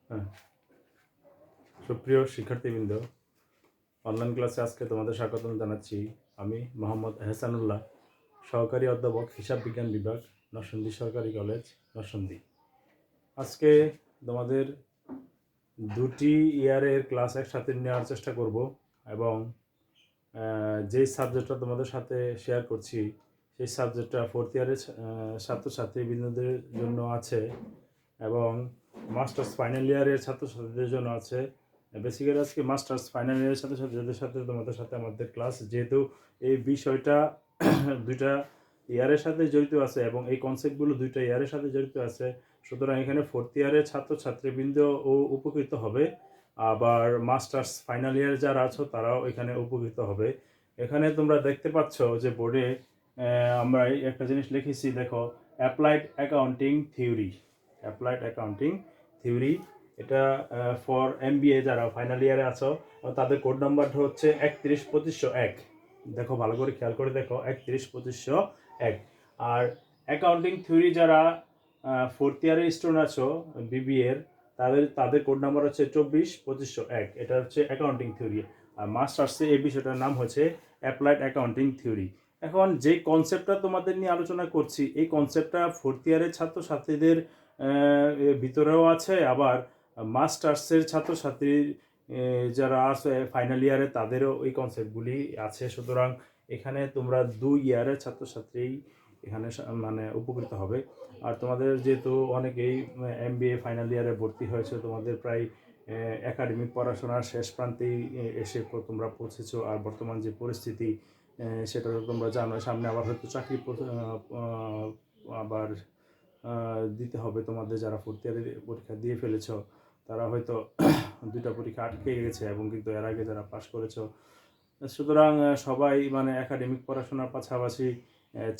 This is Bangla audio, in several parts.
হ্যাঁ, সুপ্রিয় শিক্ষার্থীবৃন্দ, অনলাইন ক্লাসে আজকে তোমাদের স্বাগতম জানাচ্ছি। আমি মোহাম্মদ এহসানুল্লাহ, সহকারী অধ্যাপক হিসাব বিজ্ঞান বিভাগ, নরসিংদী সরকারি কলেজ, নরসিংদী। আজকে তোমাদের দুটি ইয়ারের ক্লাস একসাথে নেওয়ার চেষ্টা করব এবং যেই সাবজেক্টটা তোমাদের সাথে শেয়ার করছি সেই সাবজেক্টটা ফোর্থ ইয়ারের ছাত্রছাত্রীবৃন্দদের জন্য আছে এবং মাস্টার্স ফাইনাল ইয়ারের ছাত্রছাত্রীদের জন্য আছে। বেসিক্যালি আজকে মাস্টার্স ফাইনাল ইয়ারের ছাত্রছাত্রীদের সাথে তোমাদের সাথে আমাদের ক্লাস, যেহেতু এই বিষয়টা দুইটা ইয়ারের সাথে জড়িত আছে এবং এই কনসেপ্টগুলো দুইটা ইয়ারের সাথে জড়িত আছে, সুতরাং এখানে ফোর্থ ইয়ারের ছাত্রছাত্রীবৃন্দ ও উপকৃত হবে, আবার মাস্টার্স ফাইনাল ইয়ারে যারা আছো তারাও এখানে উপকৃত হবে। এখানে তোমরা দেখতে পাচ্ছ যে বোর্ডে আমরা একটা জিনিস লিখেছি, দেখো, applied accounting theory. Applied accounting theory, এটা ফর MBA যারা ফাইনাল ইয়ারে আছো তাদের কোড নাম্বারটা হচ্ছে 312501। দেখো, ভালো করে খেয়াল করে দেখো, 312501। আর অ্যাকাউন্টিং থিওরি যারা ফোর্থ ইয়ারের স্টুডেন্ট আছো BBA-এর, তাদের কোড নাম্বার হচ্ছে 242501। এটা হচ্ছে অ্যাকাউন্টিং থিওরি। আর মাস্টার্সে এই বিষয়টার নাম হচ্ছে অ্যাপ্লাইড অ্যাকাউন্টিং থিওরি। এখন যে কনসেপ্টটা তোমাদের নিয়ে আলোচনা করছি, এই কনসেপ্টটা ফোর্থ ইয়ারের ছাত্রছাত্রীদের ভিতরেও আছে, আবার মাস্টার্সের ছাত্রছাত্রী যারা আছে ফাইনাল ইয়ারে তাদেরও এই কনসেপ্টগুলি আছে। সুতরাং এখানে তোমরা 2 ইয়ারের ছাত্রছাত্রী এখানে মানে উপকৃত হবে। আর তোমাদের যেহেতু অনেকেই MBA ফাইনাল ইয়ারে ভর্তি হয়েছে, তোমাদের প্রায় একাডেমিক পড়াশোনার শেষ প্রান্তেই এসে তোমরা পৌঁছেছো। আর বর্তমান যে পরিস্থিতি সেটা তো তোমরা জানো, সামনে আবার হয়তো চাকরি আবার দিতে হবে তোমাদের। যারা ফোর্থ ইয়ারে পরীক্ষা দিয়ে ফেলেছ তারা হয়তো 2টা পরীক্ষা আটকে গেছে এবং কিন্তু এর আগে যারা পাশ করেছো। সুতরাং সবাই মানে একাডেমিক পড়াশোনার পাশাপাশি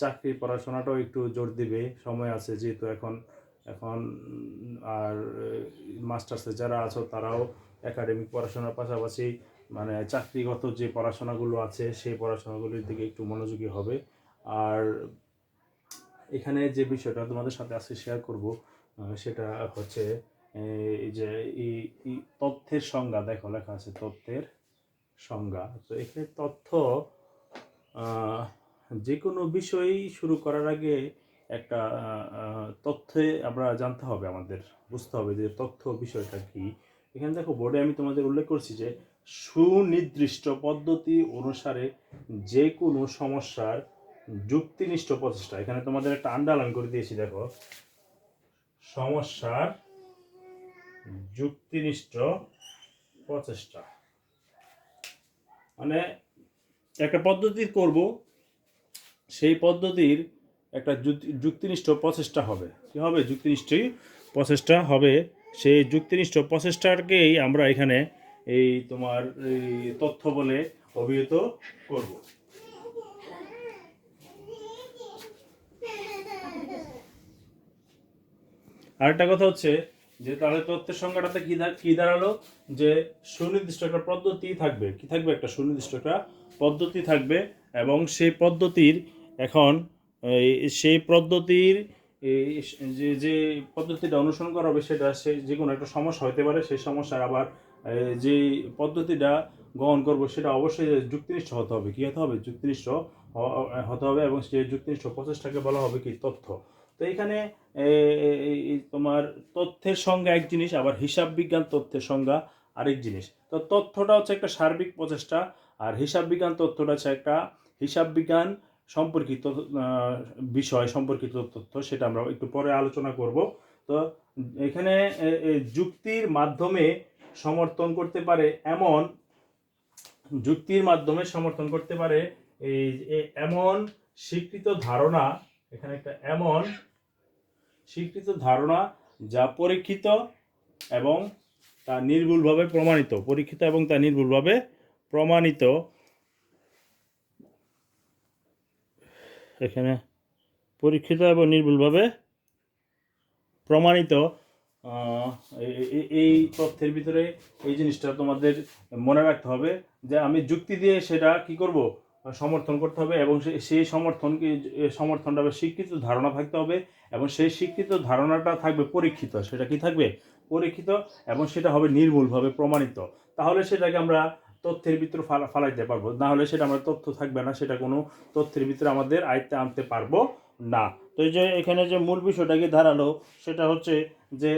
চাকরির পড়াশোনাটাও একটু জোর দিবে, সময় আছে যেহেতু এখন। আর মাস্টার্সে যারা আছো তারাও একাডেমিক পড়াশোনার পাশাপাশি মানে চাকরিগত যে পড়াশোনাগুলো আছে সেই পড়াশোনাগুলির দিকে একটু মনোযোগী হবে। আর এখানে যে বিষয়টা তোমাদের সাথে আজকে শেয়ার করব সেটা হচ্ছে এই যে এই তথ্যের সংজ্ঞা। দেখো, লেখা আছে তথ্যের সংজ্ঞা। তো এখানে তথ্য, যে কোনো বিষয় শুরু করার আগে একটা তথ্যে আমরা জানতে হবে, আমাদের বুঝতে হবে যে তথ্য বিষয়টা কি। এখানে দেখো, বোর্ডে আমি তোমাদের উল্লেখ করছি যে সুনির্দিষ্ট পদ্ধতি অনুসারে যে কোনো সমস্যার যুক্তিনিষ্ঠ প্রচেষ্টা। এখানে তোমাদের একটা আন্ডারলাইন করে দিয়েছি, দেখো, সমস্যার যুক্তিনিষ্ঠ প্রচেষ্টা মানে একটা পদ্ধতি করব, সেই পদ্ধতির একটা যুক্তিনিষ্ঠ প্রচেষ্টা হবে। কী হবে? যুক্তিনিষ্ঠ প্রচেষ্টা হবে। সেই যুক্তিনিষ্ঠ প্রচেষ্টাকেই আমরা এখানে এই তোমার এই তথ্য বলে অভিহিত করব। আরেকটা কথা হচ্ছে যে তাহলে তথ্যের সংজ্ঞাটাতে কি দাঁড়ালো, যে সুনির্দিষ্ট একটা পদ্ধতি থাকবে। কি থাকবে? একটা সুনির্দিষ্ট একটা পদ্ধতি থাকবে এবং সেই পদ্ধতির এখন সেই পদ্ধতির যে পদ্ধতিটা অনুসরণ করা হবে সেটা যে কোনো একটা সমস্যা হতে পারে। সেই সমস্যার আবার যে পদ্ধতিটা গ্রহণ করবো সেটা অবশ্যই যুক্তিনিষ্ঠ হতে হবে। কী হতে হবে? যুক্তিনিষ্ঠ হতে হবে এবং সেই যুক্তিনিষ্ঠ প্রচেষ্টাকে বলা হবে কি? তথ্য। তো এখানে তোমার তথ্যের সংজ্ঞা এক জিনিস, আবার হিসাব বিজ্ঞান তথ্যের সংজ্ঞা আরেক জিনিস। তো তথ্যটা হচ্ছে একটা সার্বিক প্রচেষ্টা, আর হিসাব বিজ্ঞান তথ্যটা হচ্ছে একটা হিসাব বিজ্ঞান সম্পর্কিত বিষয় সম্পর্কিত তথ্য। সেটা আমরা একটু পরে আলোচনা করব। তো এখানে যুক্তির মাধ্যমে সমর্থন করতে পারে এমন এমন স্বীকৃত ধারণা, এখানে একটা এমন স্বীকৃত ধারণা যা পরীক্ষিত এবং তা নির্ভুলভাবে প্রমাণিত। পরীক্ষিত এবং তা নির্ভুলভাবে প্রমাণিত। এখানে পরীক্ষিত এবং নির্ভুলভাবে প্রমাণিত। এই তথ্যের ভিতরে এই জিনিসটা তোমাদের মনে রাখতে হবে যে আমি যুক্তি দিয়ে সেটা কি করব? সমর্থন করতে হবে এবং সেই সমর্থনটা স্বীকৃত ধারণা থাকতে হবে এবং সেই স্বীকৃত ধারণাটা থাকবে পরীক্ষিত। সেটা কি থাকবে? পরীক্ষিত এবং সেটা হবে নির্ভুলভাবে প্রমাণিত, তাহলে সেটাকে আমরা তথ্যের ভিতরে ফালাইতে পারবো, না হলে সেটা আমার তথ্য থাকবে না, সেটা কোনো তথ্যের ভিতরে আমাদের আয়ত্তে আনতে পারবো না। তো এই যে এখানে যে মূল বিষয়টাকে দাঁড়ালো সেটা হচ্ছে যে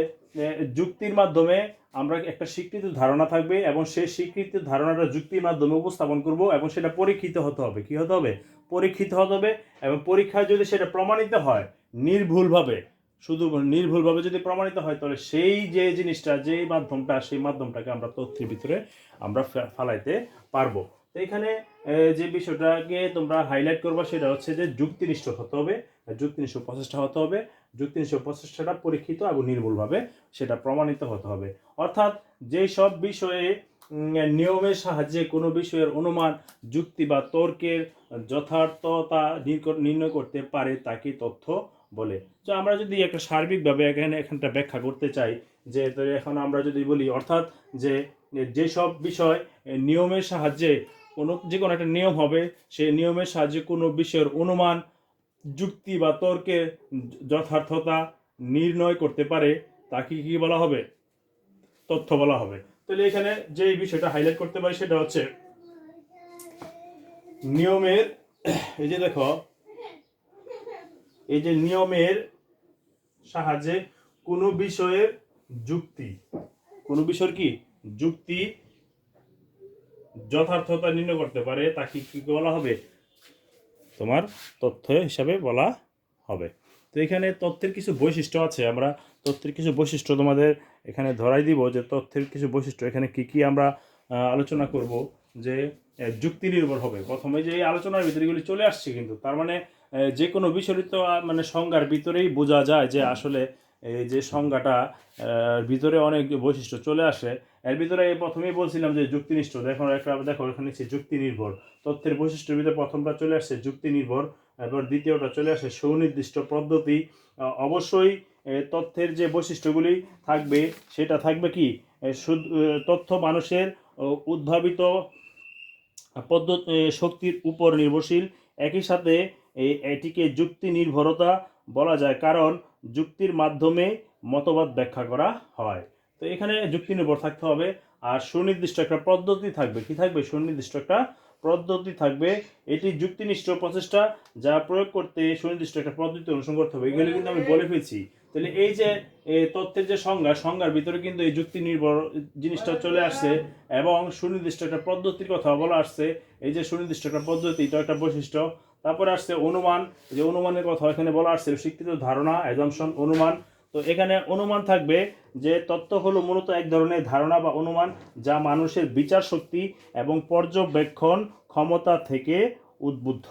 যুক্তির মাধ্যমে আমরা একটা স্বীকৃত ধারণা থাকবে এবং সেই স্বীকৃত ধারণাটা যুক্তির মাধ্যমে উপস্থাপন করব এবং সেটা পরীক্ষিত হতে হবে। কি হতে হবে? পরীক্ষিত হতে হবে। এবং পরীক্ষায় যদি সেটা প্রমাণিত হয় নির্ভুলভাবে, শুধু নির্ভুলভাবে যদি প্রমাণিত হয়, তাহলে সেই যে জিনিসটা, যেই মাধ্যমটা, সেই মাধ্যমটাকে আমরা তথ্যের ভিতরে আমরা ফালাইতে পারবো। তো এখানে যে বিষয়টাকে তোমরা হাইলাইট করবা সেটা হচ্ছে যে যুক্তিনিষ্ঠ হতে হবে, যুক্তিনিষ্ঠ প্রচেষ্টা হতে হবে, যুক্তিনিষ্ঠ প্রচেষ্টাটা পরীক্ষিত এবং নির্ভুলভাবে সেটা প্রমাণিত হতে হবে। অর্থাৎ যেই সব বিষয়ে নিয়মের সাহায্যে কোনো বিষয়ের অনুমান, যুক্তি বা তর্কের যথার্থতা নির্ণয় করতে পারে তাকে তথ্য বলে। তো আমরা যদি একটা সার্বিকভাবে এখানটা ব্যাখ্যা করতে চাই, যে এখন আমরা যদি বলি, অর্থাৎ যে যেসব বিষয় নিয়মের সাহায্যে যে কোনো একটা নিয়ম হবে, সেই নিয়মের সাহায্যে কোনো বিষয়ের অনুমান, যুক্তি বা তর্কের যথার্থতা নির্ণয় করতে পারে তাকে কি বলা হবে? তথ্য বলা হবে। তাহলে এখানে যে বিষয়টা হাইলাইট করতে পারি সেটা হচ্ছে নিয়মের, এই যে দেখো, এই যে নিয়মের সাহায্যে কোনো বিষয়ের যুক্তি, কোনো বিষয়ের কি যুক্তি যথার্থতা নির্ণয় করতে পারে তাকে কি বলা হবে? তোমার তথ্য হিসাবে বলা হবে। তো এখানে তথ্যের কিছু বৈশিষ্ট্য আছে, আমরা তথ্যের কিছু বৈশিষ্ট্য তোমাদের এখানে ধরাই দিব, যে তথ্যের কিছু বৈশিষ্ট্য এখানে কি কি আমরা আলোচনা করব। যে যুক্তি নির্ভর হবে, প্রথমে যে এই আলোচনার ভিতরে এগুলি চলে আসছে, কিন্তু তার মানে যে কোনো বিষয় তো মানে সংজ্ঞার ভিতরেই বোঝা যায় যে আসলে এই যে সংজ্ঞাটা ভিতরে অনেক বৈশিষ্ট্য চলে আসে। এর ভিতরে প্রথমেই বলছিলাম যে যুক্তিনিষ্ঠ, দেখো এখানে যুক্তি নির্ভর, তথ্যের বৈশিষ্ট্যের ভিতরে প্রথমটা চলে আসছে যুক্তি নির্ভর, এবার দ্বিতীয়টা চলে আসে সুনির্দিষ্ট পদ্ধতি। অবশ্যই তথ্যের যে বৈশিষ্ট্যগুলি থাকবে সেটা থাকবে কি, তথ্য মানুষের উদ্ভাবিত পদ্ধতি শক্তির উপর নির্ভরশীল। একই সাথে এটিকে যুক্তি নির্ভরতা বলা যায়, কারণ যুক্তির মাধ্যমে মতবাদ ব্যাখ্যা করা হয়। তো এখানে যুক্তি নির্ভর থাকতে হবে। আর সুনির্দিষ্ট একটা পদ্ধতি থাকবে, কি থাকবে? সুনির্দিষ্ট একটা পদ্ধতি থাকবে। এটি যুক্তিনিষ্ঠ প্রচেষ্টা যা প্রয়োগ করতে সুনির্দিষ্ট একটা পদ্ধতি অনুসরণ করতে হবে। এগুলো কিন্তু আমি বলে ফেলছি। তাহলে এই যে তথ্যের যে সংজ্ঞার ভিতরে কিন্তু এই যুক্তি নির্ভর জিনিসটা চলে আসছে এবং সুনির্দিষ্ট একটা পদ্ধতির কথা বলা আসছে। এই যে সুনির্দিষ্ট একটা পদ্ধতি, এটা একটা বৈশিষ্ট্য। তারপরে আসছে অনুমান, যে অনুমানের কথা এখানে বলা আসছে, স্বীকৃত ধারণা, অ্যাজাম্পশন, অনুমান। তো এখানে অনুমান থাকবে যে তথ্য হলো মূলত এক ধরনের ধারণা বা অনুমান যা মানুষের বিচার শক্তি এবং পর্যবেক্ষণ ক্ষমতা থেকে উদ্বুদ্ধ।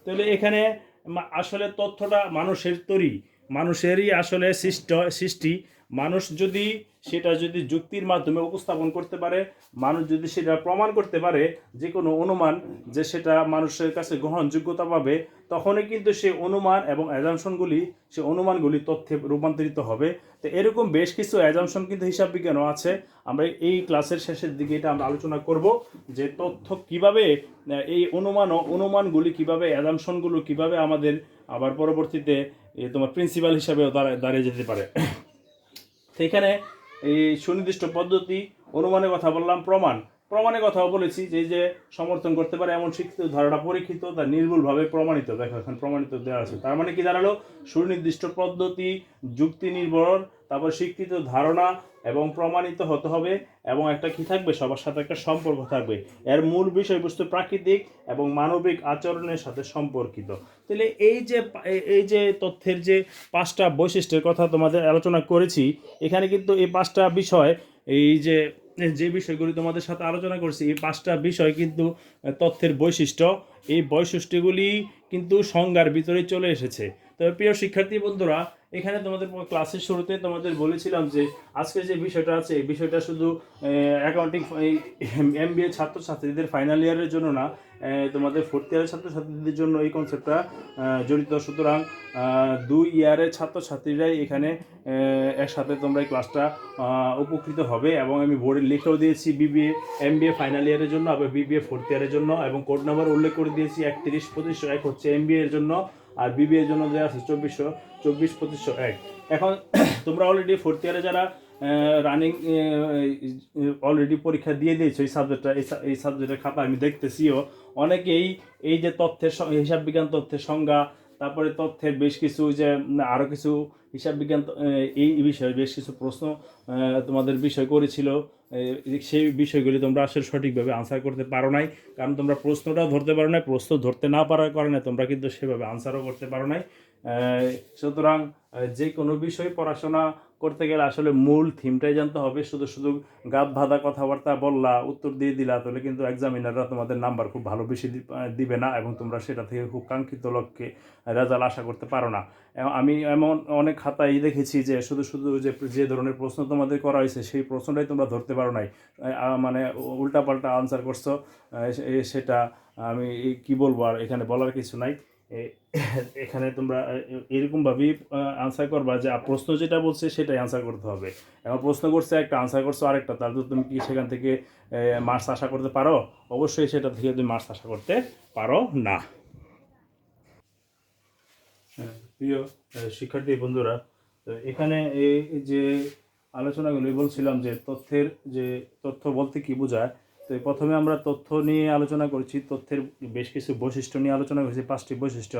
তাহলে এখানে আসলে তথ্যটা মানুষের তৈরি, মানুষেরই আসলে সৃষ্টি। মানুষ যদি সেটা যদি যুক্তির মাধ্যমে উপস্থাপন করতে পারে, মানুষ যদি সেটা প্রমাণ করতে পারে, যে কোনো অনুমান যে সেটা মানুষের কাছে গ্রহণযোগ্যতা পাবে, তখনই কিন্তু সে অনুমান এবং অ্যাজাম্পশনগুলি, সে অনুমানগুলি তথ্যে রূপান্তরিত হবে। তো এরকম বেশ কিছু অ্যাজাম্পশন কিন্তু হিসাব বিজ্ঞানও আছে। আমরা এই ক্লাসের শেষের দিকে এটা আমরা আলোচনা করব, যে তথ্য কিভাবে এই অনুমানগুলি কিভাবে, অ্যাজাম্পশনগুলো কিভাবে আমাদের আবার পরবর্তীতে তোমার প্রিন্সিপাল হিসাবেও দাঁড়িয়ে যেতে পারে। তো এখানে এই সুনির্দিষ্ট পদ্ধতি, অনুমানের কথা বললাম, প্রমাণের কথাও বলেছি, যে সমর্থন করতে পারে এমন স্বীকৃত ধারণা পরীক্ষিত, তা নির্ভুলভাবে প্রমাণিত। দেখো এখন প্রমাণিত দেওয়া আছে, তার মানে কি দাঁড়ালো? সুনির্দিষ্ট পদ্ধতি, যুক্তি নির্ভর, তারপর স্বীকৃত ধারণা এবং প্রমাণিত হতে হবে, এবং একটা কি থাকবে? সবার সাথে একটা সম্পর্ক থাকবে। এর মূল বিষয়বস্তু প্রাকৃতিক এবং মানবিক আচরণের সাথে সম্পর্কিত। তাহলে এই যে তথ্যের যে 5টা বৈশিষ্ট্যের কথা তোমাদের আলোচনা করেছি, এখানে কিন্তু এই 5টা বিষয়, এই যে বিষয়গুলি তোমাদের সাথে আলোচনা করছি, এই 5টা বিষয় কিন্তু তথ্যের বৈশিষ্ট্য। এই বৈশিষ্ট্যগুলি কিন্তু সংজ্ঞার ভিতরে চলে এসেছে। তবে প্রিয় শিক্ষার্থী বন্ধুরা, এখানে তোমাদের ক্লাসের শুরুতে তোমাদের বলেছিলাম যে আজকের যে বিষয়টা আছে, এই বিষয়টা শুধু অ্যাকাউন্টিং MBA ছাত্রছাত্রীদের ফাইনাল ইয়ারের জন্য না, তোমাদের 4th ইয়ারের ছাত্রছাত্রীদের জন্য এই কনসেপ্টটা জড়িত। সুতরাং 2 ইয়ারের ছাত্রছাত্রীরাই এখানে একসাথে তোমরা এই ক্লাসটা উপকৃত হবে। এবং আমি বোর্ডে লিখেও দিয়েছি BBA MBA ফাইনাল ইয়ারের জন্য, আবার BBA 4th ইয়ারের জন্য, এবং কোড নাম্বার উল্লেখ করে দিয়েছি 312501 হচ্ছে MBA এর জন্য, আর BBA এর জন্য দেওয়া আছে 242501। এখন তোমরা অলরেডি 4th ইয়ারে যারা রানিং অলরেডি পরীক্ষা দিয়ে দিয়েছে ওই সাবজেক্টটা, এই সাবজেক্টের খাতা আমি দেখতেছিও অনেকেই এই যে তথ্যের হিসাব বিজ্ঞান তথ্যের সংজ্ঞা, তারপরে তথ্যের বেশ কিছু যে আরও কিছু হিসাব বিজ্ঞান এই বিষয়ে বেশ কিছু প্রশ্ন তোমাদের বিষয় করেছিল, সেই বিষয়গুলি তোমরা আসলে সঠিকভাবে আনসার করতে পারো নাই, কারণ তোমরা প্রশ্নটাও ধরতে পারো নাই, প্রশ্ন ধরতে না পারার কারণে তোমরা কিন্তু সেভাবে আনসারও করতে পারো নাই। সুতরাং যে কোনো বিষয় পড়াশোনা করতে গেলে আসলে মূল থিমটাই জানতে হবে। শুধু শুধু গাদ বাঁধা কথাবার্তা বললা, উত্তর দিয়ে দিলা, তাহলে কিন্তু এক্সামিনাররা তোমাদের নাম্বার খুব ভালো বেশি দিবে না, এবং তোমরা সেটা থেকে খুব কাঙ্ক্ষিত লক্ষ্যে রেজাল্ট আশা করতে পারো না। আমি এমন অনেক খাতায় দেখেছি যে শুধু শুধু যে ধরনের প্রশ্ন তোমাদের করা হয়েছে সেই প্রশ্নটাই তোমরা ধরতে পারো নাই, মানে উল্টাপাল্টা আনসার করছো। সেটা আমি কি বলবো, আর এখানে বলার কিছু নাই। এখানে তোমরা এরকমভাবেই আনসার করবা যে প্রশ্ন যেটা বলছে সেটাই আনসার করতে হবে। এখন প্রশ্ন করছে একটা, আনসার করছো আরেকটা, তাহলে তো তুমি কি সেখান থেকে মার্কস আশা করতে পারো? অবশ্যই সেটা থেকে তুমি মার্কস আশা করতে পারো না। প্রিয় শিক্ষার্থী বন্ধুরা, এখানে এই যে আলোচনাগুলি বলছিলাম যে তথ্য বলতে কি বোঝায়, তো প্রথমে আমরা তথ্য নিয়ে আলোচনা করছি, তথ্যের বেশ কিছু বৈশিষ্ট্য নিয়ে আলোচনা করেছি, 5টি বৈশিষ্ট্য।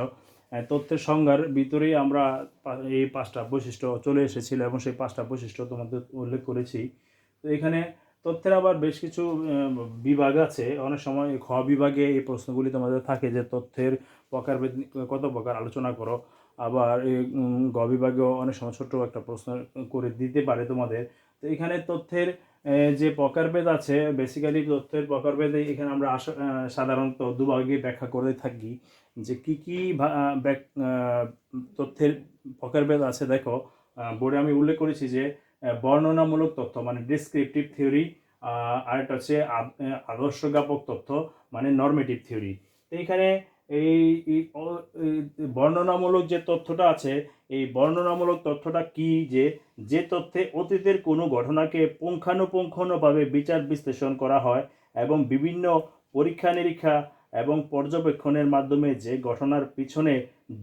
তথ্যের সংজ্ঞার ভিতরেই আমরা এই 5টা বৈশিষ্ট্য চলে এসেছিল, এবং সেই 5টা বৈশিষ্ট্য তোমাদের উল্লেখ করেছি। তো এখানে তথ্যের আবার বেশ কিছু বিভাগ আছে। অনেক সময় খ বিভাগে এই প্রশ্নগুলি তোমাদের থাকে যে তথ্যের প্রকারভেদ কত প্রকার আলোচনা করো। আবার এই গ বিভাগেও অনেক সময় ছোট্ট একটা প্রশ্ন করে দিতে পারে তোমাদের। তো এখানে তথ্যের যে প্রকারভেদ আছে, বেসিক্যালি তথ্যের প্রকারভেদ এখানে আমরা সাধারণত দুভাগে ব্যাখ্যা করে থাকি যে কী কী তথ্যের প্রকারভেদ আছে। দেখো, বোর্ডে আমি উল্লেখ করেছি যে বর্ণনামূলক তথ্য মানে ডিসক্রিপটিভ থিওরি, আরেকটা হচ্ছে আদর্শজ্ঞাপক তথ্য মানে নরমেটিভ থিওরি। তো এইখানে এই বর্ণনামূলক যে তথ্যটা আছে, এই বর্ণনামূলক তথ্যটা কি, যে তথ্যে অতীতের কোনো ঘটনাকে পুঙ্খানুপুঙ্খভাবে বিচার বিশ্লেষণ করা হয় এবং বিভিন্ন পরীক্ষা নিরীক্ষা এবং পর্যবেক্ষণের মাধ্যমে যে ঘটনার পিছনে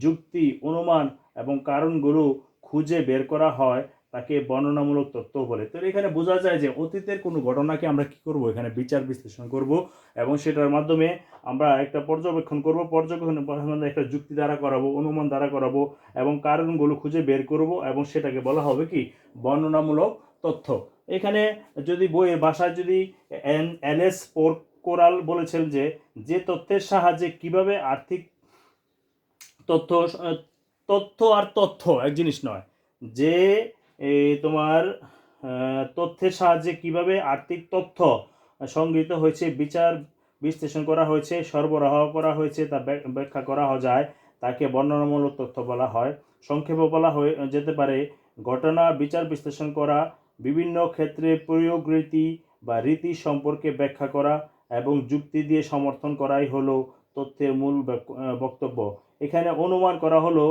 যুক্তি, অনুমান এবং কারণগুলো খুঁজে বের করা হয় তাকে বর্ণনামূলক তথ্য বলে। তো এখানে বোঝা যায় যে অতীতের কোনো ঘটনাকে আমরা কি করব, এখানে বিচার বিশ্লেষণ করব, এবং সেটার মাধ্যমে আমরা একটা পর্যবেক্ষণ করব, পর্যবেক্ষণের একটা যুক্তি দ্বারা করাবো, অনুমান দ্বারা করাবো, এবং কারণগুলো খুঁজে বের করব, এবং সেটাকে বলা হবে কি বর্ণনামূলক তথ্য। এখানে যদি বইয়ের ভাষায় যদি এলএস কোরাল বলেছেন যে তথ্যের সাহায্যে কিভাবে আর্থিক তথ্য তথ্য আর তথ্য এক জিনিস নয়, যে তোমার তথ্যের সাহায্যে কিভাবে আর্থিক তথ্য সংগৃহীত হয়েছে, বিচার বিশ্লেষণ করা হয়েছে, সরবরাহ করা হয়েছে, তা ব্যাখ্যা করা যায়, তাকে বর্ণনামূলক তথ্য বলা হয়। সংক্ষেপে বলা হয়ে যেতে পারে ঘটনা বিচার বিশ্লেষণ করা, বিভিন্ন ক্ষেত্রে প্রয়োগ রীতি বা রীতি সম্পর্কে ব্যাখ্যা করা এবং যুক্তি দিয়ে সমর্থন করাই হলো তথ্যের মূল বক্তব্য। এখানে অনুমান করা হলো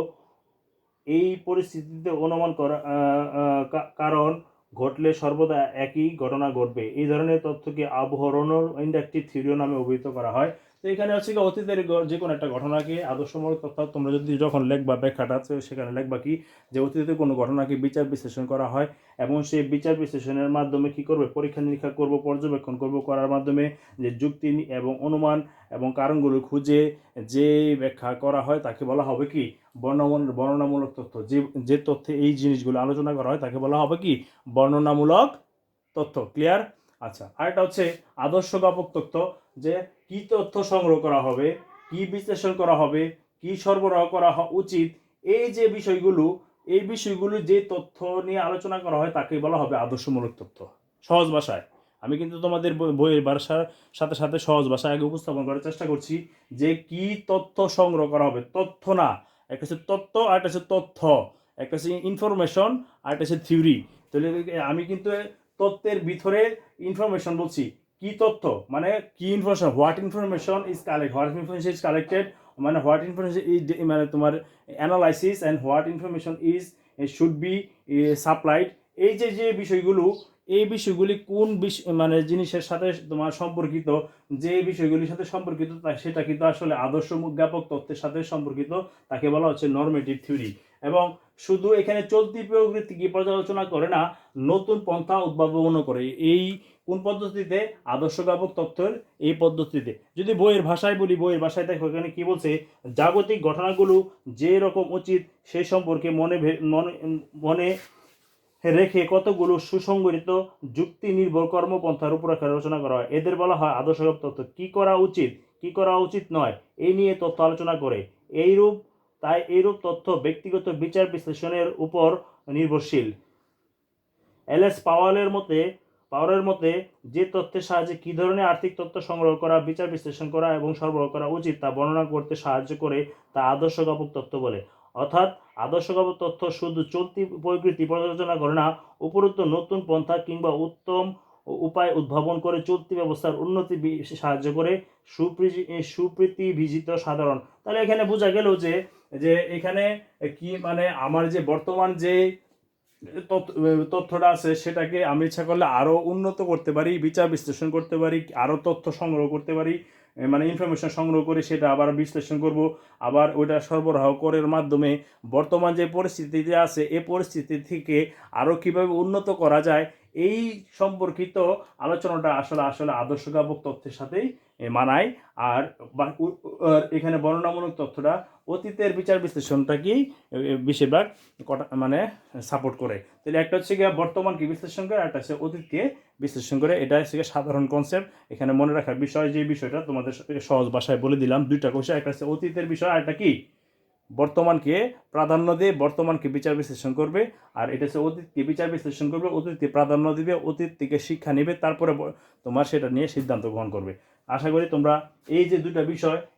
এই পরিস্থিতিতে অনুমান করা কারণ ঘটলে সর্বদা একই ঘটনা ঘটবে, এই ধরনের তথ্যকে আবহরণের ইন্ডাকটিভ থিওরি নামে অভিহিত করা হয়। তো এখানে হচ্ছে কি অতীতের যে কোনো একটা ঘটনাকে আদর্শমূলক তথ্য তোমরা যদি যখন লেখবা ব্যাখ্যাটা, সেখানে লেখবা কি যে অতীতে কোনো ঘটনাকে বিচার বিশ্লেষণ করা হয়, এবং সেই বিচার বিশ্লেষণের মাধ্যমে কি করবে, পরীক্ষা নিরীক্ষা করব, পর্যবেক্ষণ করব, করার মাধ্যমে যে যুক্তি এবং অনুমান এবং কারণগুলো খুঁজে যে ব্যাখ্যা করা হয় তাকে বলা হবে কি বর্ণনামূলক তথ্য। যে তথ্যে এই জিনিসগুলো আলোচনা করা হয় তাকে বলা হবে কি বর্ণনামূলক তথ্য। ক্লিয়ার? আচ্ছা, আরেকটা হচ্ছে আদর্শজ্ঞাপক তথ্য, যে কি তথ্য সংগ্রহ করা হবে, কি বিশ্লেষণ করা হবে, কি সরবরাহ করা উচিত, এই যে বিষয়গুলো, এই বিষয়গুলো যে তথ্য নিয়ে আলোচনা করা হয় তাকে বলা হবে আদর্শমূলক তথ্য। সহজ ভাষায় আমি কিন্তু তোমাদের বইয়ের ভাষার সাথে সাথে সহজ ভাষায় আগে উপস্থাপন করার চেষ্টা করছি যে কি তথ্য সংগ্রহ করা হবে। তথ্য না, একটা হচ্ছে তত্ত্ব আর একটা হচ্ছে তথ্য, একটা হচ্ছে ইনফরমেশন আর একটা হচ্ছে থিওরি। তাহলে আমি কিন্তু তথ্যের ভিতরে ইনফরমেশন বলছি। কি তথ্য মানে কি information, what information is collected, মানে হোয়াট ইনফরমেশন ইজ মানে তোমার analysis, and what information is should be supplied. এই যে বিষয়গুলো, এই বিষয়গুলি কোন মানে জিনিসের সাথে তোমার সম্পর্কিত, যে বিষয়গুলির সাথে সম্পর্কিত সেটা কিন্তু আসলে আদর্শ জ্ঞাপক তথ্যের সাথে সম্পর্কিত, তাকে বলা হচ্ছে নরমেটিভ থিওরি। এবং শুধু এখানে চলতি প্রকৃতি কি পর্যালোচনা করে না, নতুন পন্থা উদ্ভাবন করে। এই কোন পদ্ধতিতে? আদর্শজ্ঞাপক তত্ত্বের এই পদ্ধতিতে। যদি বইয়ের ভাষায় বলি, বইয়ের ভাষায় দেখো এখানে কি বলছে, জাগতিক ঘটনাগুলো যে রকম উচিত সেই সম্পর্কে মনে রেখে কতগুলো সুসংগঠিত যুক্তি নির্ভর কর্মপন্থার উপর আলোচনা করা হয়। এদের বলা হয় আদর্শজ্ঞাপক তত্ত্ব। কি করা উচিত, কি করা উচিত নয়, এই নিয়ে তথ্য আলোচনা করে। এইরূপ তথ্য ব্যক্তিগত বিচার বিশ্লেষণের উপর নির্ভরশীল। এলএস পাওয়ারের মতে যে তথ্যের সাহায্যে কী ধরনের আর্থিক তথ্য সংগ্রহ করা, বিচার বিশ্লেষণ করা এবং সরবরাহ করা উচিত তা বর্ণনা করতে সাহায্য করে তা আদর্শজ্ঞাপক তথ্য বলে। অর্থাৎ আদর্শজ্ঞাপক তথ্য শুধু চলতি প্রকৃতি পর্যালোচনা করে না, উপরোক্ত নতুন পন্থা কিংবা উত্তম উপায় উদ্ভাবন করে চলতি ব্যবস্থার উন্নতি সাহায্য করে সুপ্রীতিভিজিত সাধারণ। তাহলে এখানে বোঝা গেল যে যে এখানে কি মানে আমার যে বর্তমান যে তথ্যটা আছে সেটাকে আমি ইচ্ছা করলে আরও উন্নত করতে পারি, বিচার বিশ্লেষণ করতে পারি, আরও তথ্য সংগ্রহ করতে পারি, মানে ইনফরমেশন সংগ্রহ করে সেটা আবার বিশ্লেষণ করব, আবার ওইটা সরবরাহ করার মাধ্যমে বর্তমান যে পরিস্থিতিতে আছে এই পরিস্থিতি থেকে আরও কীভাবে উন্নত করা যায় এই সম্পর্কিত আলোচনাটা আসলে আদর্শজ্ঞাপক তথ্যের সাথেই মানায়। আর এখানে বর্ণনামূলক তথ্যটা অতীতের বিচার বিশ্লেষণটাকেই বেশিরভাগ মানে সাপোর্ট করে। তাহলে একটা হচ্ছে গিয়ে বর্তমানকে বিশ্লেষণ করে, একটা হচ্ছে অতীতকে বিশ্লেষণ করে। এটা হচ্ছে সাধারণ কনসেপ্ট। এখানে মনে রাখার বিষয় যে বিষয়টা তোমাদের সহজ ভাষায় বলে দিলাম, দুইটা কোশ্চেন, একটা হচ্ছে অতীতের বিষয়, আর একটা কি বর্তমানকে প্রাধান্য দিয়ে বর্তমানকে বিচার বিশ্লেষণ করবে, আর এটা হচ্ছে অতীতকে বিচার বিশ্লেষণ করবে, অতীতকে প্রাধান্য দিবে, অতীত থেকে শিক্ষা নেবে, তারপরে তোমার সেটা নিয়ে সিদ্ধান্ত গ্রহণ করবে। আশা করি তোমরা এই যে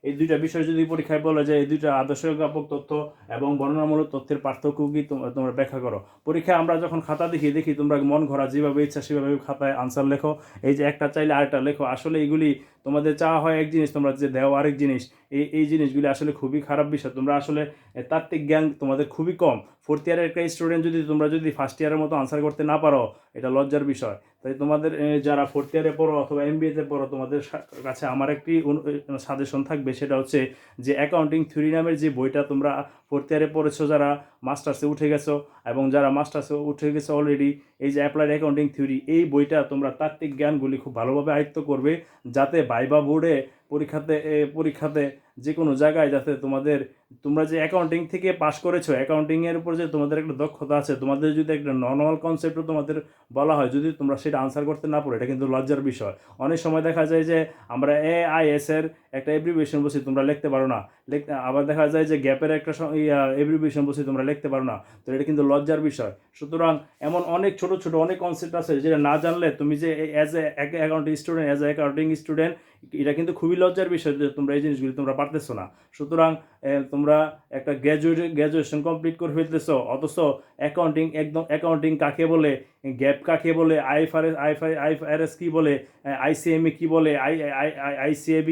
এই দুইটা বিষয় যদি পরীক্ষায় বলা যায়, এই দুইটা আদর্শজ্ঞাপক তথ্য এবং বর্ণনামূলক তথ্যের পার্থক্য কি তোমরা ব্যাখ্যা করো। পরীক্ষায় আমরা যখন খাতা দেখি তোমরা মন ঘোরা যেভাবে ইচ্ছা সেভাবে খাতায় আনসার লেখো। এই যে একটা চাইলে আরেকটা লেখো, আসলে এইগুলি তোমাদের চাওয়া হয় এক জিনিস, তোমরা যে দেও আরেক জিনিস। এই জিনিসগুলি আসলে খুবই খারাপ বিষয়। তোমরা আসলে তাত্ত্বিক জ্ঞান তোমাদের খুবই কম। ফোর্থ ইয়ারের একটা স্টুডেন্ট তোমরা যদি ফার্স্ট ইয়ারের মতো আনসার করতে না পারো, এটা লজ্জার বিষয়। তাই তোমাদের যারা ফোর্থ ইয়ারে পড়ো অথবা এমবিএতে পড়ো, তোমাদের কাছে আমার একটি সাজেশন থাকবে, সেটা হচ্ছে যে অ্যাকাউন্টিং থিওরি নামের যে বইটা তোমরা ফোর্থ ইয়ারে পড়েছো, যারা মাস্টার্সে উঠে গেছো এবং যারা মাস্টার্সে উঠে গেছো অলরেডি, এই যে অ্যাপ্লাইড অ্যাকাউন্টিং থিওরি, এই বইটা তোমরা তাত্ত্বিক জ্ঞানগুলি খুব ভালোভাবে আয়ত্ত করবে, যাতে ভাইবা বোর্ডে পরীক্ষাতে যে কোনো জায়গায় যাতে তোমরা যে অ্যাকাউন্টিং থেকে পাশ করেছো, অ্যাকাউন্টিংয়ের উপর যে তোমাদের একটা দক্ষতা আছে, তোমাদের যদি একটা নর্মাল কনসেপ্টও তোমাদের বলা হয়, যদি তোমরা সেটা আনসার করতে না পারো, এটা কিন্তু লজ্জার বিষয়। অনেক সময় দেখা যায় যে আমরা AIS এর একটা এব্রিভিয়েশন বলছি, তোমরা লিখতে পারো না, আবার দেখা যায় যে গ্যাপের একটা এব্রিভিয়েশন বলছি, তোমরা লিখতে পারো না, তো এটা কিন্তু লজ্জার বিষয়। সুতরাং এমন অনেক ছোট অনেক কনসেপ্ট আছে যেটা না জানলে তুমি যে অ্যাজ এ অ্যাকাউন্টিং স্টুডেন্ট, এটা কিন্তু খুবই লজ্জার বিষয় যে তোমরা এই জিনিসগুলি তোমরা পারতেছো না। সুতরাং তোমরা একটা গ্র্যাজুয়েশন কমপ্লিট করে ফেলতেছো, অথচ অ্যাকাউন্টিং কাকে বলে, গ্যাপ কাকে বলে, আইএফআরএস কি বলে, ICMA কি বলে, ICAB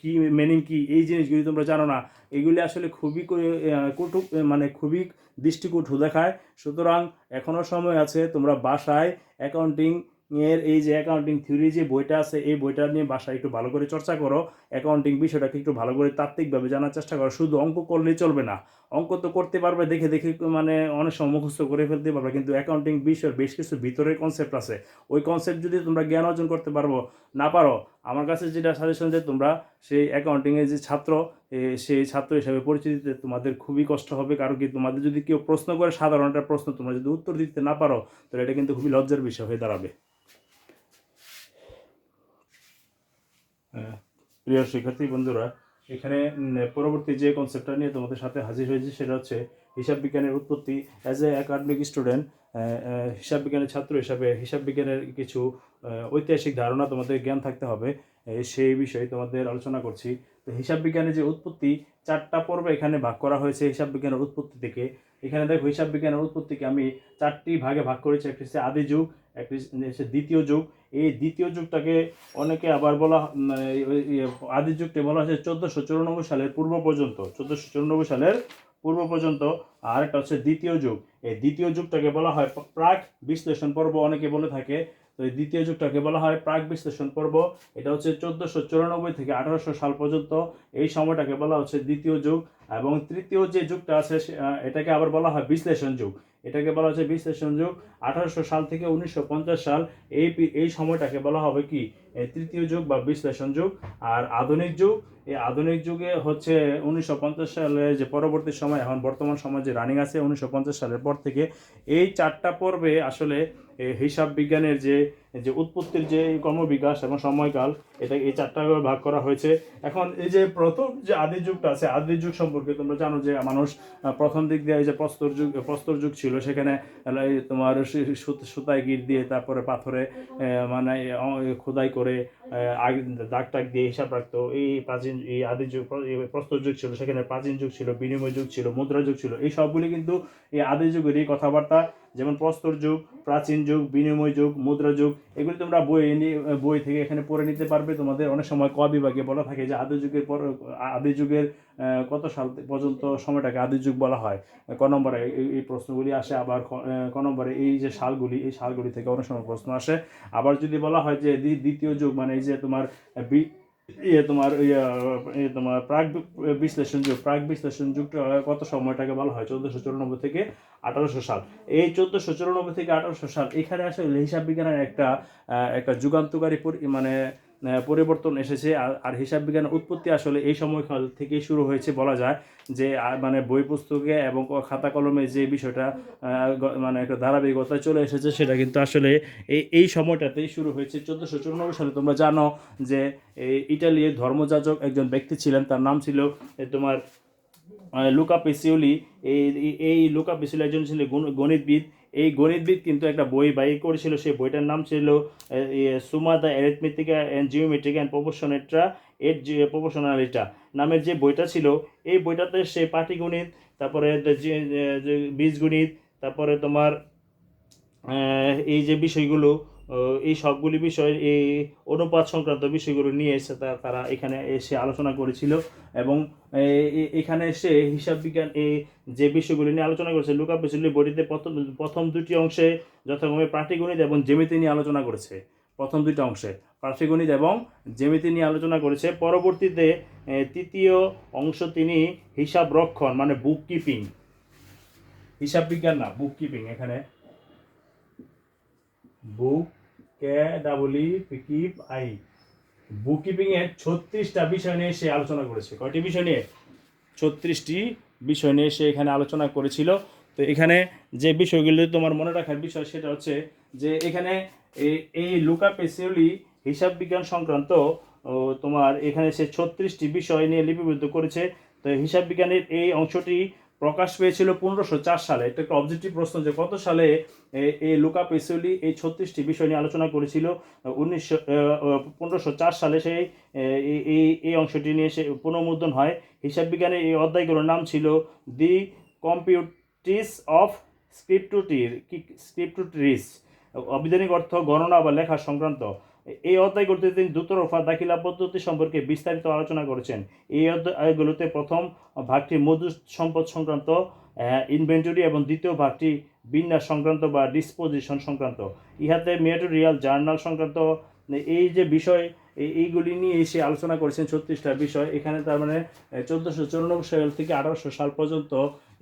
কি মিনিং কি, এই জিনিসগুলি তোমরা জানো না। এগুলি আসলে খুবই খুবই দৃষ্টিকটু দেখায়। সুতরাং এখনও সময় আছে, তোমরা বাসায় অ্যাকাউন্টিং এর এই যে অ্যাকাউন্টিং থিওরি যে বইটা আছে, এই বইটা নিয়ে বাসায় একটু ভালো করে চর্চা করো, অ্যাকাউন্টিং বিষয়টাকে একটু ভালো করে তাত্ত্বিকভাবে জানার চেষ্টা করো। শুধু অঙ্ক করলেই চলবে না, অঙ্ক তো করতে পারবে দেখে অনেক সময় মুখস্থ করে ফেলতে পারবে, কিন্তু অ্যাকাউন্টিং বিষয়ের বেশ কিছু ভিতরের কনসেপ্ট আছে, ওই কনসেপ্ট যদি তোমরা জ্ঞান অর্জন করতে না পারো, আমার কাছে যেটা সাজেশন যে তোমরা সেই অ্যাকাউন্টিংয়ের যে সেই ছাত্র হিসাবে পরিচিতিতে তোমাদের খুবই কষ্ট হবে। কারণ কি, তোমাদের যদি কেউ প্রশ্ন করে, সাধারণ একটা প্রশ্ন, তোমরা যদি উত্তর দিতে না পারো, তাহলে এটা কিন্তু খুবই লজ্জার বিষয় হয়ে দাঁড়াবে। প্রিয় শিক্ষার্থী বন্ধুরা, এখানে পরবর্তী যে কনসেপ্টটা নিয়ে তোমাদের সাথে হাজির হয়েছে, সেটা হচ্ছে হিসাব বিজ্ঞানের উৎপত্তি। অ্যাজ এ একাডেমিক স্টুডেন্ট, হিসাব বিজ্ঞানের ছাত্র হিসাবে হিসাব বিজ্ঞানের কিছু ঐতিহাসিক ধারণা তোমাদের জ্ঞান থাকতে হবে, সেই বিষয়ে তোমাদের আলোচনা করছি। তো হিসাব বিজ্ঞানের যে উৎপত্তি, 4টা পর্বে এখানে ভাগ করা হয়েছে হিসাব বিজ্ঞানের উৎপত্তি থেকে। এখানে দেখো, হিসাব বিজ্ঞানের উৎপত্তিকে আমি 4টি ভাগে ভাগ করেছি। একটি হচ্ছে আদি যুগ, একটি হচ্ছে দ্বিতীয় যুগ। এই দ্বিতীয় যুগটাকে অনেকে আবার আদি যুগটি বলা হয়েছে 1494 সালের পূর্ব পর্যন্ত, আর একটা হচ্ছে দ্বিতীয় যুগ। এই দ্বিতীয় যুগটাকে বলা হয় প্রাক বিশ্লেষণ পর্ব অনেকে বলে থাকে। তো এই দ্বিতীয় যুগটাকে বলা হয় প্রাক বিশ্লেষণ পর্ব। এটা হচ্ছে 1494 থেকে 1800 সাল পর্যন্ত, এই সময়টাকে বলা হচ্ছে দ্বিতীয় যুগ। এবং তৃতীয় যে যুগটা আছে এটাকে আবার বলা হয় বিশ্লেষণ যুগ। এটাকে বলা হচ্ছে বিশ্লেষণ যুগ। 1800 সাল থেকে 1950 সাল এই সময়টাকে বলা হবে কি তৃতীয় যুগ বা বিশ্লেষণ যুগ। আর আধুনিক যুগ, এই আধুনিক যুগে হচ্ছে 1950 সালে যে পরবর্তী সময়, এখন বর্তমান সময় যে রানিং আছে 1950 সালের পর থেকে, এই 4টা পর্বে আসলে হিসাব বিজ্ঞানের যে যে উৎপত্তির যে কর্মবিকাশ এবং সময়কাল, এটা এই 4টা ভাগ করা হয়েছে। এখন এই যে প্রথম যে আদি যুগটা আছে, আদি যুগ সম্পর্কে তোমরা জানো যে মানুষ প্রথম দিক দিয়ে এই যে প্রস্তর যুগ ছিল, সেখানে তোমার সুতায় গিট দিয়ে তারপরে পাথরে মানে খোদাই করে দাগ টাগ দিয়ে হিসাব রাখতো। এই প্রাচীন এই আদি যুগ প্রস্তর যুগ ছিল, সেখানে প্রাচীন যুগ ছিল, বিনিময় যুগ ছিল, মুদ্রা যুগ ছিল। এই সবগুলি কিন্তু এই আদি যুগেরই কথাবার্তা। যেমন প্রস্তর যুগ, প্রাচীন যুগ, বিনিময় যুগ, মুদ্রা যুগ, এগুলি তোমরা বই থেকে এখানে পড়ে নিতে পারবে। তোমাদের অনেক সময় ক বিভাগে বলা থাকে যে আদি যুগের কত সাল পর্যন্ত সময়টাকে আদি যুগ বলা হয়, ক নম্বরে এই প্রশ্নগুলি আসে। আবার ক নম্বরে এই যে সালগুলি থেকে অনেক সময় প্রশ্ন আসে। আবার যদি বলা হয় যে দ্বিতীয় যুগ, মানে এই যে তোমার তোমার প্রাক বিশ্লেষণ যুগটা কত সময়টাকে বলা হয় 1494 থেকে 1800 সাল। এই 1494 থেকে 1800 সাল এখানে আসলে হিসাব বিজ্ঞানের একটা যুগান্তকারী মানে পরিবর্তন এসেছে। আর হিসাব বিজ্ঞানের উৎপত্তি আসলে এই সময়কাল থেকেই শুরু হয়েছে বলা যায়। যে মানে বই পুস্তকে এবং খাতা কলমে যে বিষয়টা মানে একটা ধারাবাহিকতায় চলে এসেছে, সেটা কিন্তু আসলে এই সময়টাতেই শুরু হয়েছে। 1494 সালে তোমরা জানো যে ইটালির ধর্মযাজক একজন ব্যক্তি ছিলেন, তার নাম ছিল তোমার লুকা পেসিওলি। এই লুকা পেসিওলি একজন ছিল গণিতবিদ। এই গণিতবিদ কিন্তু একটা বই বাই করেছিল, সেই বইটার নাম ছিল Summa de arithmetica and geometric and proportionalita নামের যে বইটা ছিল। এই বইটাতে সে পাটিগণিত, তারপরে বীজগণিত, তারপরে তোমার এই যে বিষয়গুলো, এই সবগুলি বিষয়, এই অনুপাত সংক্রান্ত বিষয়গুলো নিয়ে এসে তারা এখানে এসে আলোচনা করেছিল। এবং এখানে এসে হিসাব বিজ্ঞান এই যে বিষয়গুলি নিয়ে আলোচনা করেছে, লুকা পেসিওলি বইটিতে প্রথম দুটি অংশে যথাক্রমে পাটিগণিত এবং জ্যামিতি নিয়ে আলোচনা করেছে। প্রথম দুইটা অংশে পাটিগণিত এবং জ্যামিতি নিয়ে আলোচনা করেছে। পরবর্তীতে তৃতীয় অংশ তিনি হিসাব রক্ষণ মানে বুক কিপিং, হিসাব বিজ্ঞান না, বুক কিপিং, এখানে বুক বুক কিপিং এর 36টা বিষয় নিয়ে সে আলোচনা করেছে। কয়টি বিষয় নিয়ে? 36টি বিষয় নিয়ে সে এখানে আলোচনা করেছিল। তো এখানে যে বিষয়গুলো তোমার মনে রাখার বিষয় সেটা হচ্ছে যে এখানে এই লুকা পেসিওলি হিসাব বিজ্ঞান সংক্রান্ত তোমার এখানে সে 36টি বিষয় নিয়ে লিপিবদ্ধ করেছে। তো হিসাব বিজ্ঞানের এই অংশটি প্রকাশ পেয়েছিল 1504 সালে। এটা একটা অবজেক্টিভ প্রশ্ন যে কত সালে এই লুকা পেসিওলি এই 36টি বিষয় নিয়ে আলোচনা করেছিল। 1504 সালে সেই এই অংশটি নিয়ে সে পুনর্মুদ্রণ হয়। হিসাব বিজ্ঞানের এই অধ্যায়গুলোর নাম ছিল দি কম্পিউটিস অফ স্ক্রিপ্টুটরিস, অবিধানিক অর্থ গণনা বা লেখা সংক্রান্ত। এই অধ্যায়গুলোতে তিনি দ্রুতরফা দাখিলা পদ্ধতি সম্পর্কে বিস্তারিত আলোচনা করেছেন। এই অধ্যায়গুলোতে প্রথম ভাগটি মজুদ সম্পদ সংক্রান্ত ইনভেন্টরি এবং দ্বিতীয় ভাগটি বিন্যাস সংক্রান্ত বা ডিসপোজিশন সংক্রান্ত। ইহাতে ম্যাটেরিয়াল জার্নাল সংক্রান্ত এই যে বিষয় এইগুলি নিয়ে এসে আলোচনা করেছেন। 36টা বিষয় এখানে, তার মানে 1494 সাল থেকে 1800 সাল পর্যন্ত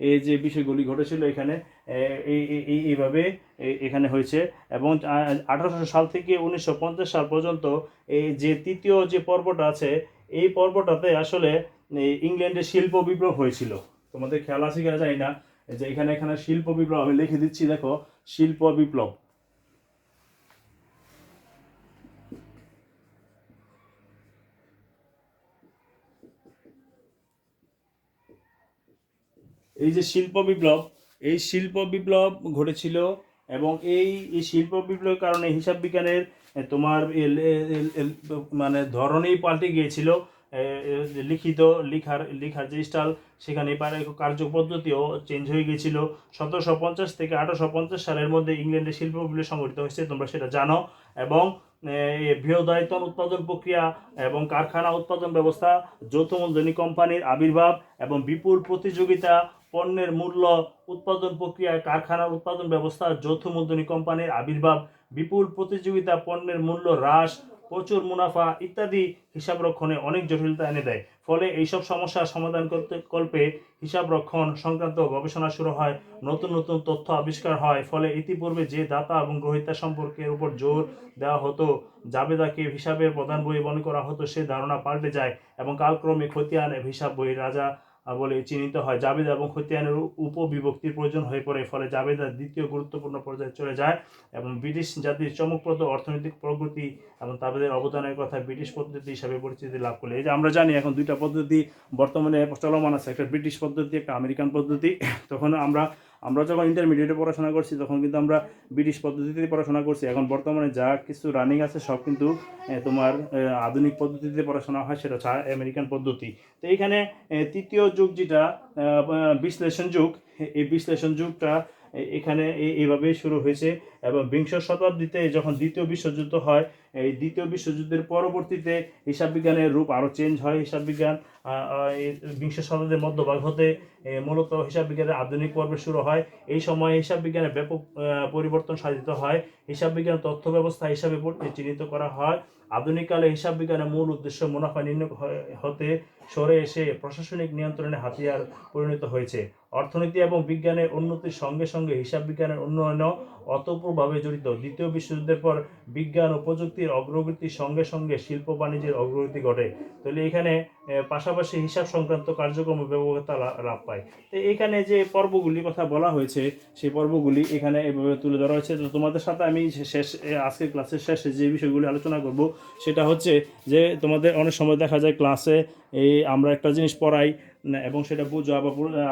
এই যে বিষয়গুলি ঘটেছিল এখানে এইভাবে এখানে হয়েছে। এবং 1800 সাল থেকে 1950 সাল পর্যন্ত এই যে তৃতীয় যে পর্বটা আছে, এই পর্বটাতে আসলে ইংল্যান্ডের শিল্প বিপ্লব হয়েছিল। তোমাদের খেয়াল আছে কিনা জানি না, যে এখানে শিল্প বিপ্লব আমি লিখে দিচ্ছি, দেখো শিল্প বিপ্লব। এই যে শিল্প বিপ্লব ঘটেছিল। এবং এই শিল্প বিপ্লবের কারণে হিসাব বিজ্ঞানের তোমার মানে ধরনেই পাল্টে গিয়েছিল। লেখার যে স্টাইল, সেখানে কার্যপদ্ধতিও চেঞ্জ হয়ে গিয়েছিল। 1750 থেকে 1850 সালের মধ্যে ইংল্যান্ডের শিল্প বিপ্লব সংঘটিত হয়েছে, তোমরা সেটা জানো। এবং বৃহদায়তন উৎপাদন প্রক্রিয়া এবং কারখানা উৎপাদন ব্যবস্থা, যৌথ মূলধনী কোম্পানির আবির্ভাব এবং বিপুল প্রতিযোগিতা, পণ্যের মূল্য, উৎপাদন প্রক্রিয়া, কারখানার উৎপাদন ব্যবস্থা, যৌথ মূলধনী কোম্পানির আবির্ভাব, বিপুল প্রতিযোগিতা, পণ্যের মূল্য হ্রাস, প্রচুর মুনাফা ইত্যাদি হিসাব রক্ষণে অনেক জটিলতা এনে দেয়। ফলে এইসব সমস্যার সমাধান করতে কল্পে হিসাব রক্ষণ সংক্রান্ত গবেষণা শুরু হয়, নতুন নতুন তথ্য আবিষ্কার হয়। ফলে ইতিপূর্বে যে দাতা এবং গ্রহীতা সম্পর্কের উপর জোর দেওয়া হতো, জাবেদাকে হিসাবের প্রধান বই মনে করা হতো, সে ধারণা পাল্টে যায় এবং কালক্রমে খতিয়ান হিসাব বইয়ের রাজা বলে চিহ্নিত হয়। জাবেদা এবং খতিয়ানের উপবিভক্তির প্রয়োজন হয়ে পড়ে। ফলে জাবেদা দ্বিতীয় গুরুত্বপূর্ণ পর্যায়ে চলে যায় এবং ব্রিটিশ জাতির চমকপ্রদ অর্থনৈতিক প্রগতি এবং তাদের অবদানের কথা ব্রিটিশ পদ্ধতি হিসাবে পরিচিতি লাভ করলে। এই যে আমরা জানি এখন দুইটা পদ্ধতি বর্তমানে চলমান আছে, একটা ব্রিটিশ পদ্ধতি, একটা আমেরিকান পদ্ধতি। তখন আমরা যখন ইন্টারমিডিয়েটে পড়াশোনা করছি তখন কিন্তু আমরা ব্রিটিশ পদ্ধতিতে পড়াশোনা করছি। এখন বর্তমানে যা কিছু রানিং আছে সব কিন্তু তোমার আধুনিক পদ্ধতিতে পড়াশোনা হয়, সেটা হচ্ছে আমেরিকান পদ্ধতি। তো এইখানে তৃতীয় যুগ যেটা বিশ্লেষণ যুগ, এই বিশ্লেষণ যুগটা এখানে এইভাবেই শুরু হয়েছে এবং বিংশ শতাব্দীতে যখন দ্বিতীয় বিশ্বযুদ্ধ হয়, এই দ্বিতীয় বিশ্বযুদ্ধের পরবর্তীতে হিসাব বিজ্ঞানের রূপ আরও চেঞ্জ হয়। হিসাব বিজ্ঞান বিংশ শতাব্দীর মধ্যভাগ হতে মূলত হিসাব বিজ্ঞানের আধুনিক পর্ব শুরু হয়। এই সময় হিসাব বিজ্ঞানের ব্যাপক পরিবর্তন সাধিত হয়। হিসাব বিজ্ঞান তথ্য ব্যবস্থা হিসাবে চিহ্নিত করা হয়। আধুনিককালে হিসাব বিজ্ঞানের মূল উদ্দেশ্য মুনাফা নির্ণয় হতে সরে এসে প্রশাসনিক নিয়ন্ত্রণের হাতিয়ার পরিণত হয়েছে। অর্থনীতি এবং বিজ্ঞানের উন্নতির সঙ্গে সঙ্গে হিসাব বিজ্ঞানের উন্নয়নও অতপ্রভাবে জড়িত। দ্বিতীয় বিশ্বযুদ্ধের পর বিজ্ঞান ও প্রযুক্তির অগ্রগতির সঙ্গে সঙ্গে শিল্প বাণিজ্যের অগ্রগতি ঘটে। তাহলে এখানে পাশাপাশি হিসাব সংক্রান্ত কার্যক্রম ব্যাপকতা লাভ পায়। তো এখানে যে পর্বগুলির কথা বলা হয়েছে সেই পর্বগুলি এখানে এভাবে তুলে ধরা হয়েছে। তো তোমাদের সাথে আমি আজকের ক্লাসের শেষে যে বিষয়গুলি আলোচনা করব সেটা হচ্ছে যে তোমাদের অনেক সময় দেখা যায় ক্লাসে আমরা একটা জিনিস পড়াই এবং সেটা বুঝো,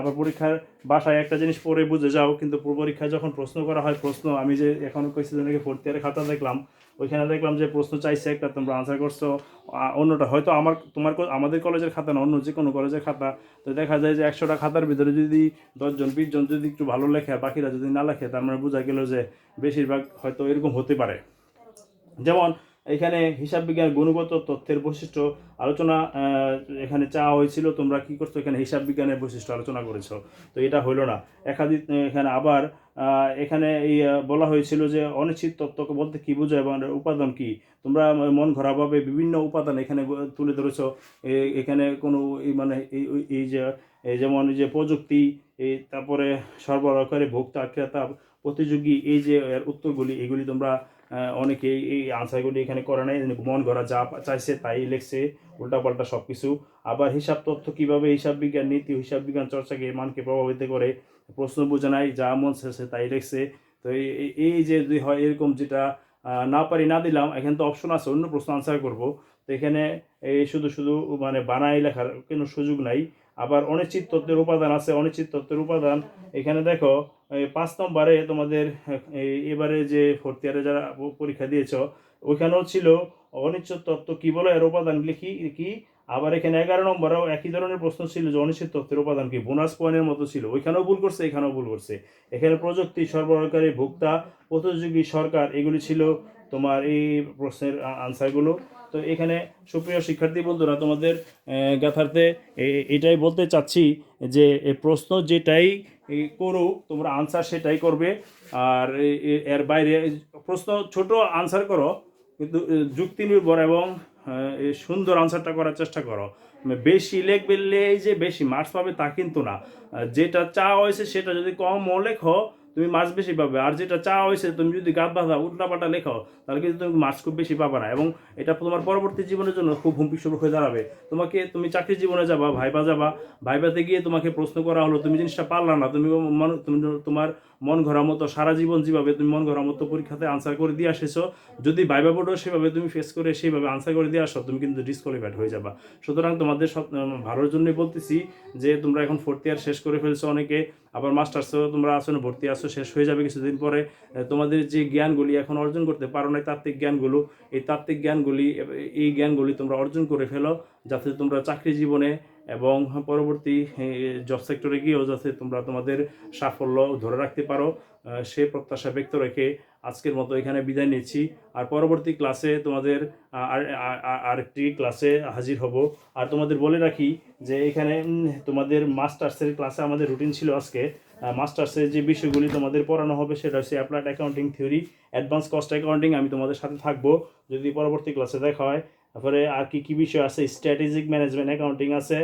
আবার পরীক্ষার বাসায় একটা জিনিস পড়ে বুঝে যাও, কিন্তু পরীক্ষায় যখন প্রশ্ন করা হয়, প্রশ্ন আমি যে এখন কইছি ফোর্থ ইয়ারের খাতা দেখলাম, ওইখানে দেখলাম যে প্রশ্ন চাইছে একটা, তোমরা আনসার করছো অন্যটা, হয়তো আমাদের কলেজের খাতা না, অন্য যে কোনো কলেজের খাতা। তো দেখা যায় যে 100টা খাতার ভিতরে যদি 10জন 20জন যদি একটু ভালো লেখে, বাকিরা যদি না লেখে, তার মানে বোঝা গেল যে বেশিরভাগ হয়তো এরকম হতে পারে। যেমন এখানে হিসাব বিজ্ঞান গুণগত তথ্যের বৈশিষ্ট্য আলোচনা এখানে চাওয়া হয়েছিল, তোমরা কি করছো, এখানে হিসাব বিজ্ঞানের বৈশিষ্ট্য আলোচনা করেছো, তো এটা হইলো না। এখানে আবার এখানে এই বলা হয়েছিল যে অনিশ্চিত তত্ত্ব বলতে কি বোঝো এবং উপাদান কি, তোমরা মন ঘোরাভাবে বিভিন্ন উপাদান এখানে তুলে ধরেছো। এখানে কোনো মানে এই যে যেমন এই যে প্রযুক্তি, তারপরে সরবরাহকারী, ভোক্তা, ক্রেতা, প্রতিযোগী, এই যে উত্তরগুলি, এগুলি তোমরা অনেকেই এই আনসারগুলি এখানে করে নাই, মন গড়া যা চাইছে তাই লিখছে, উল্টাপাল্টা সব কিছু। আবার হিসাব তথ্য কিভাবে হিসাব বিজ্ঞান নীতি, হিসাব বিজ্ঞান চর্চাকে মানকে প্রভাবিত করে, প্রশ্ন বোঝা নাই, যা মন চাইছে তাই লিখছে। তো এই যে যদি হয় এরকম, যেটা না পারি না দিলাম, এখানে তো অপশন আছে অন্য প্রশ্ন আনসার করব, তো এখানে এই শুধু শুধু মানে বানাই লেখার কোনো সুযোগ নাই। আবার অনিশ্চিত তথ্যের উপাদান আছে, অনিশ্চিত তথ্যের উপাদান এখানে দেখো 5 নম্বরে তোমাদের এবারে যে ফোর্থ ইয়ারে যারা পরীক্ষা দিয়েছ ওইখানেও ছিল অনিশ্চিত তথ্য কি বলো, এর উপাদান লিখি কি। আবার এখানে 11 নম্বরেও একই ধরনের প্রশ্ন ছিল যে অনিশ্চিত তথ্যের উপাদান কি, বোনাস পয়েন্টের মতো ছিল, ওইখানেও ভুল করছে, এখানেও ভুল করছে। এখানে প্রযুক্তি, সরবরাহকারী, ভোক্তা, প্রতিযোগী, সরকার, এগুলি ছিল তোমার এই প্রশ্নের আনসারগুলো। তো এখানে সুপ্রিয় শিক্ষার্থী বন্ধুরা, তোমাদের গাথার্থে এটাই বলতে চাচ্ছি যে প্রশ্ন যেটাই করুক তোমরা আনসার সেটাই করবে। আর এর বাইরে প্রশ্ন ছোট আনসার করো, কিন্তু যুক্তি নির্ভর এবং সুন্দর আনসারটা করার চেষ্টা করো। বেশি লিখবে যে বেশি মার্কস পাবে তা কিন্তু না, যেটা চাওয়া হয়েছে সেটা যদি কমও লেখো তুমি মার্কস বেশি পাবে, আর যেটা চাওয়া হয়েছে তুমি যদি গাদ বাঁধা উল্টাপাল্টা লেখো তাহলে কিন্তু তুমি মার্কস খুব বেশি পাবে না, এবং এটা তোমার পরবর্তী জীবনের জন্য খুব হুমকি স্বরূপ হয়ে দাঁড়াবে। তুমি চাকরি জীবনে যাবা, ভাইবাতে গিয়ে তোমাকে প্রশ্ন করা হলো, তুমি জিনিসটা পারলা না, তুমি তোমার মন ঘোরা মতো সারা জীবন যেভাবে তুমি মন ঘোরা মতো পরীক্ষাতে আনসার করে দিয়ে আসেছো, যদি ভাইবা বোর্ডও সেভাবে তুমি ফেস করে সেইভাবে আনসার করে দিয়ে আসো, তুমি কিন্তু ডিসকোয়ালিফাইড হয়ে যাবা। সুতরাং তোমাদের সব ভালোর জন্যই বলতেছি যে তোমরা এখন ফোর্থ ইয়ার শেষ করে ফেলছো অনেকে, আবার মাস্টার্সও তোমরা আসলে ভর্তি আসছো, শেষ হয়ে যাবে কিছুদিন পরে। তোমাদের যে জ্ঞানগুলি এখন অর্জন করতে পারো না, তাত্ত্বিক জ্ঞানগুলো, এই জ্ঞানগুলি তোমরা অর্জন করে ফেলো, যাতে তোমরা চাকরি জীবনে এবং পরবর্তী জব সেক্টরে গিয়েও যাতে তোমরা তোমাদের সাফল্য ধরে রাখতে পারো, সে প্রত্যাশা ব্যক্ত রেখে আজকের মতো এখানে বিদায় নিচ্ছি। আর পরবর্তী ক্লাসে তোমাদের আরেকটি ক্লাসে হাজির হব। আর তোমাদের বলে রাখি যে এখানে তোমাদের মাস্টার্সের ক্লাসে আমাদের রুটিন ছিল আজকে মাস্টার্সে যে বিষয়গুলি তোমাদের পড়ানো হবে সেটা হচ্ছে applied accounting theory, advance cost accounting. আমি তোমাদের সাথে থাকবো যদি পরবর্তী ক্লাসে দেখা হয়। তারপরে আর কি বিষয় আছে, স্ট্র্যাটেজিক ম্যানেজমেন্ট অ্যাকাউন্টিং আছে,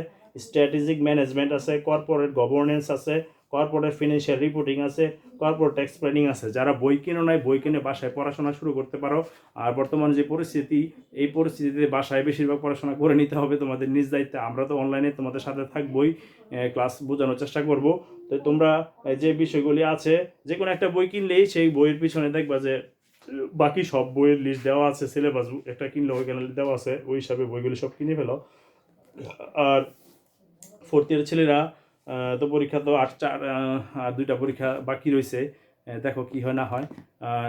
স্ট্র্যাটেজিক ম্যানেজমেন্ট আছে, কর্পোরেট গভর্নেন্স আছে, কর্পোরেট ফিনান্সিয়াল রিপোর্টিং আছে, কর্পোরেট ট্যাক্স প্ল্যানিং আছে। যারা বই কিনো নাই, বই কিনে বাসায় পড়াশোনা শুরু করতে পারো। আর বর্তমান যে পরিস্থিতি, এই পরিস্থিতিতে বাসায় বেশিরভাগ পড়াশোনা করে নিতে হবে তোমাদের নিজ দায়িত্বে। আমরা তো অনলাইনে তোমাদের সাথে থাকবোই, ক্লাস বোঝানোর চেষ্টা করব। তো তোমরা যে বিষয়গুলি আছে, যে কোনো একটা বই কিনলেই সেই বইয়ের পিছনে দেখবা যে বাকি সব বইয়ের লিস্ট দেওয়া আছে, সিলেবাস একটা কিনলে ওইখানে দেওয়া আছে, ওই হিসাবে বইগুলি সব কিনে ফেলো। আর ফোর্থ ইয়ার ছেলেরা তো পরীক্ষা তো আর 2টা পরীক্ষা বাকি রয়েছে, দেখো কি হয় না হয়।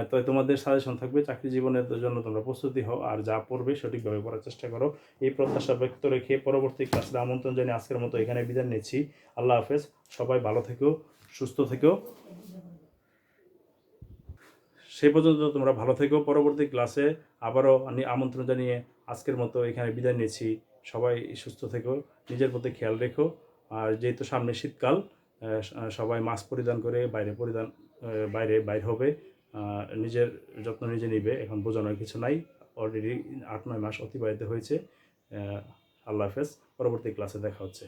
তো তোমাদের সাজেশন থাকবে চাকরি জীবনের জন্য তোমরা প্রস্তুতি হও, আর যা পড়বে সঠিকভাবে পড়ার চেষ্টা করো। এই প্রত্যাশা ব্যক্ত রেখে পরবর্তী ক্লাসে আমন্ত্রণ জানিয়ে আজকের মতো এখানে বিদায় নিচ্ছি। আল্লাহ হাফেজ, সবাই ভালো থেকো, সুস্থ থেকো। সেই পর্যন্ত তোমরা ভালো থেকো। পরবর্তী ক্লাসে আবারও আমন্ত্রণ জানিয়ে আজকের মতো এখানে বিদায় নিচ্ছি। সবাই সুস্থ থেকো, নিজের প্রতি খেয়াল রেখো। আর যেহেতু সামনে শীতকাল, সবাই মাস্ক পরিধান করে বাইরে হবে। নিজের যত্ন নিজে নিবে, এখন বোঝানোর কিছু নাই। অলরেডি 8-9 মাস অতিবাহিত হয়েছে। আল্লাহ হাফেজ, পরবর্তী ক্লাসে দেখা হচ্ছে।